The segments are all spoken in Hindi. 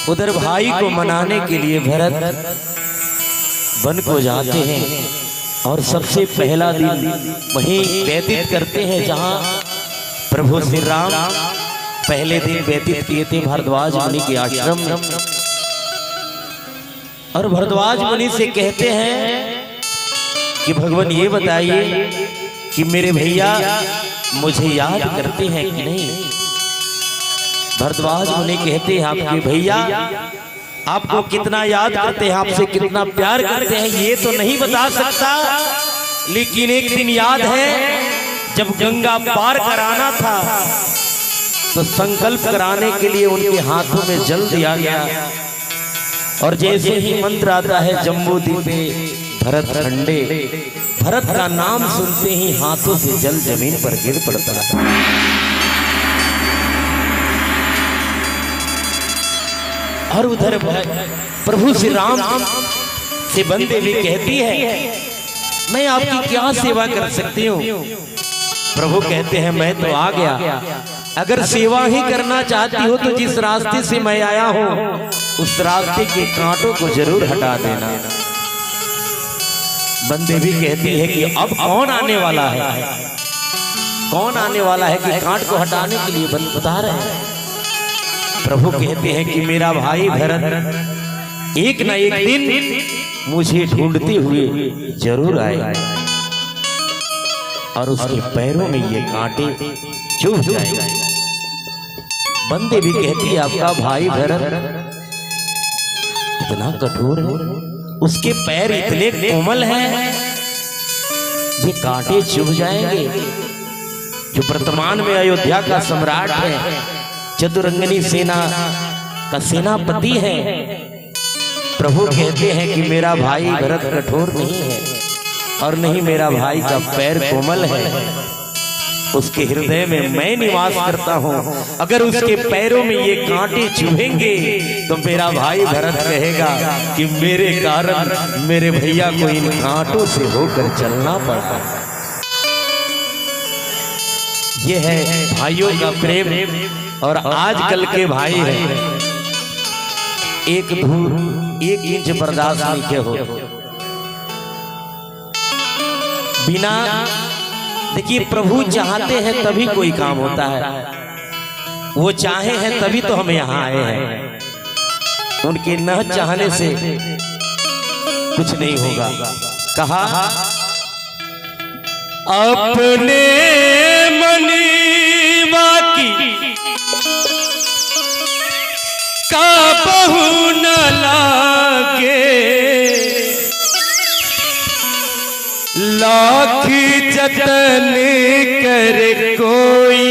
उधर भाई को मनाने के लिए भरत वन को जाते हैं और सबसे पहला दिन वहीं व्यतीत करते हैं जहां प्रभु श्री राम पहले दिन व्यतीत किए थे भारद्वाज मुनि के आश्रम में। और भारद्वाज मुनि से कहते हैं कि भगवान ये बताइए कि मेरे भैया मुझे याद करते हैं कि नहीं। भारद्वाज मुनि कहते हैं आपके भैया आपको कितना याद करते हैं, आपसे कितना प्यार करते हैं ये तो नहीं बता सकता, लेकिन एक दिन याद है जब गंगा पार कराना था तो संकल्प कराने के लिए उनके हाथों में जल दिया गया और जैसे ही मंत्र आता है जम्बू द्वीपे भरत खंडे, भरत का नाम सुनते ही हाथों से जल जमीन पर गिर पड़ता है। और उधर प्रभु श्री राम से बंदे भी कहती है मैं आपकी क्या सेवा कर सकती हूँ। प्रभु कहते हैं मैं तो आ गया, अगर सेवा ही करना चाहती हो तो जिस रास्ते से मैं आया हूँ उस रास्ते के कांटों को जरूर हटा देना। बंदे भी कहती है कि अब कौन आने वाला है, कौन आने वाला है कि कांट को हटाने के लिए बता रहे हैं। प्रभु कहते हैं कि मेरा भाई भरत एक न एक दिन मुझे ढूंढते हुए जरूर आए और उसके पैरों में ये कांटे चुभ जाएंगे। बंदे भी कहती है आपका भाई भरत इतना कठोर है, उसके पैर इतने कोमल हैं ये कांटे चुभ जाएंगे। जो वर्तमान में अयोध्या का सम्राट है, चतुरंगनी सेना का सेनापति है, प्रभु कहते हैं कि मेरा भाई भरत कठोर नहीं है और नहीं मेरा भाई का पैर कोमल है, उसके हृदय में मैं निवास करता हूँ। अगर उसके पैरों में ये कांटे चुभेंगे तो मेरा भाई भरत कहेगा कि मेरे कारण मेरे भैया को इन कांटों से होकर चलना पड़ता। ये है भाइयों का प्रेम। और आजकल के भाई हैं एक धूल एक इंच बर्दाश्त नहीं के हो बिना। देखिए प्रभु चाहते हैं तभी कोई काम होता है, वो चाहे हैं तभी तो हम यहाँ आए हैं, उनके न चाहने से कुछ नहीं होगा। कहा अपने मनीवा की का बहु न लागे, लाख जतन कर कोई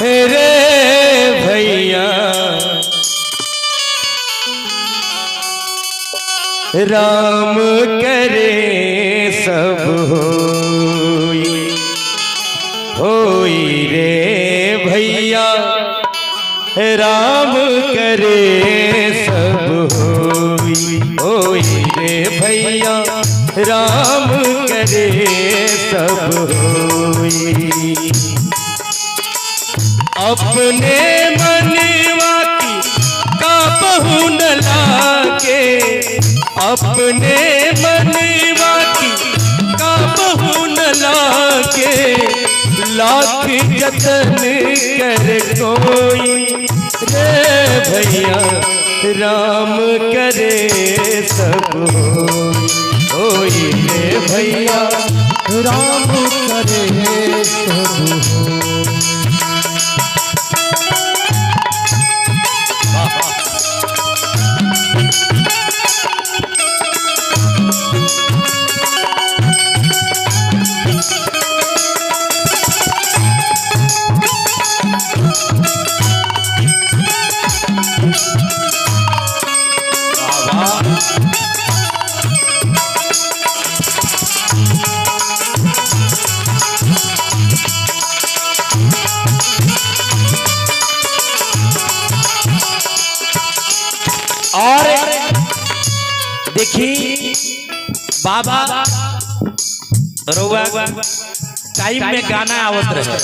रे भैया, राम करे सब होई रे भैया, राम करे सब होई रे भैया, राम करे सब होई। अपने मनवा की का बहु न लागे, अपने मनवा की का बहु न लागे, लाख जतन कर कोई रे भैया, राम करे सब होई रे भैया, राम करे सब। और देखी बाबा रोवा टाइम में गाना आवत रहे,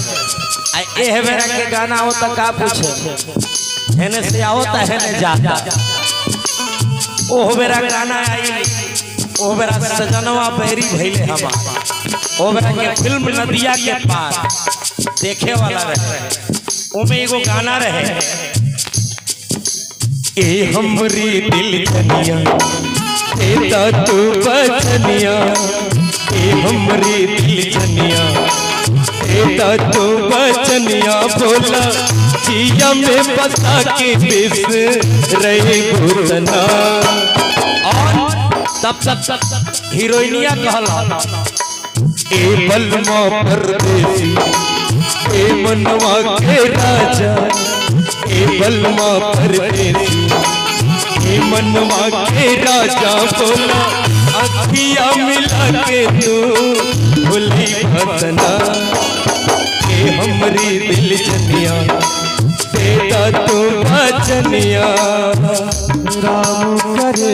ए बेरा के गाना होता का पूछे हेने से आवता हेने जाता ओ बेरा गाना आई ओ बेरा सजनवा बैरी भइले हमा ओ बेरा के फिल्म नदिया के पार देखे वाला रहे ओमे एगो गाना रहे ए हमरी दिल जनिया तेरा तू बचनिया ए हमरी दिल जनिया तेरा तू बचनिया बोला जिया में बसा के बिस रहे भूतना और सब हीरोइनिया कहला ए बलमा परदेसी ए मनवा के राजा ए बलमा परदेसी ए मनवा के राजा बोला अखिया मिला के तू भूली भतना ए हमरी दिल जनिया तेरा तू बचनिया राम करे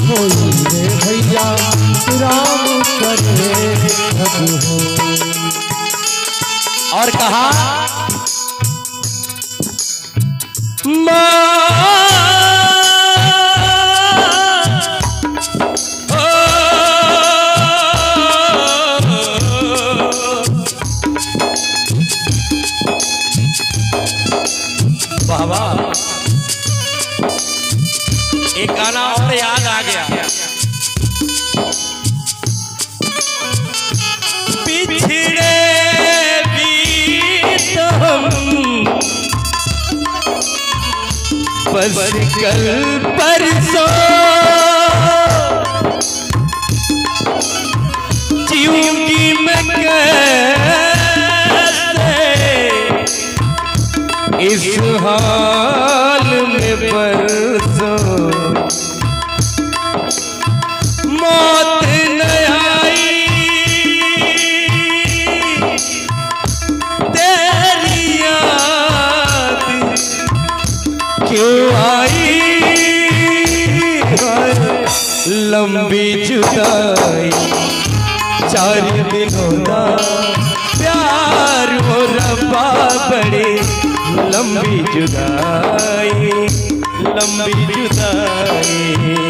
होई रे भैया राम करे और कहा बाबा एक गाना और याद आ गया पिछड़े बीत हम बस कल परसों जीऊंगी मैं कैसे इस हाल में परसों मौत न आई तेरी याद क्यों आई लंबी जुदाई 4 दिनों का प्यार हो रब्बा बड़े लंबी जुदाई लंबी जुदाई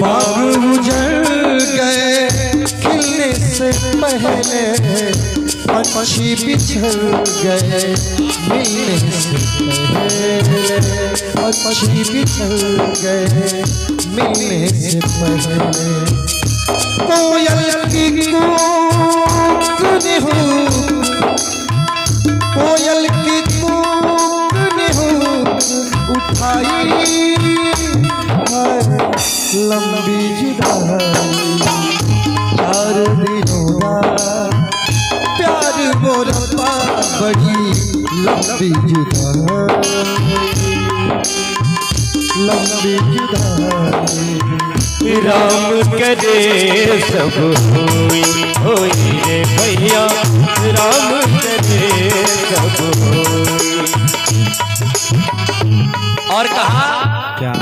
बाग उजड़ गए खिलने से पहले पंछी बिछड़ गए मिलने से पहले पंछी बिछड़ गए मिलने से पहले कोयल की कूक ने हो कोयल की कूक ने हो उठाई लंबी जुदाई 4 दिनों का प्यार गोरबा बड़ी लंबी जुदाई लंबी जुदाई राम करे सब होई रे भैया राम करे सब होई और कहा क्या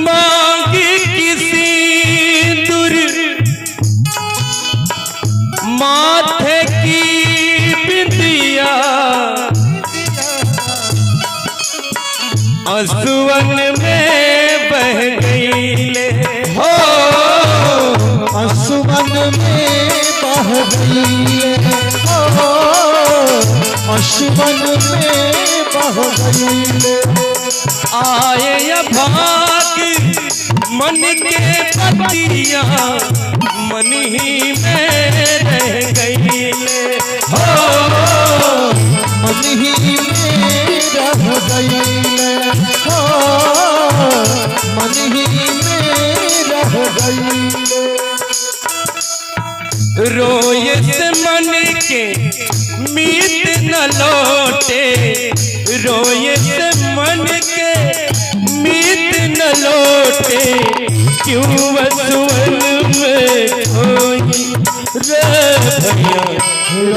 मांगी किसी दूर माथे की बिंदिया आंसुअन में बह गई ले हो आंसुअन में बह गई हो आंसुअन में बह गई आए भाग मन के पतिया मन ही में रह गई हो मन ही में रह गई हो मन ही में रह गई के मीत न लौटे, रोए से मन के मीत न लौटे, क्यों वसुवन में खोई रे भैया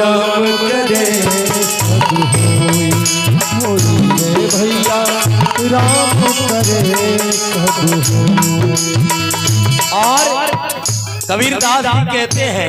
राम करे सब होई, होई रे भैया राम करे सब होई। और कबीरदास जी कहते हैं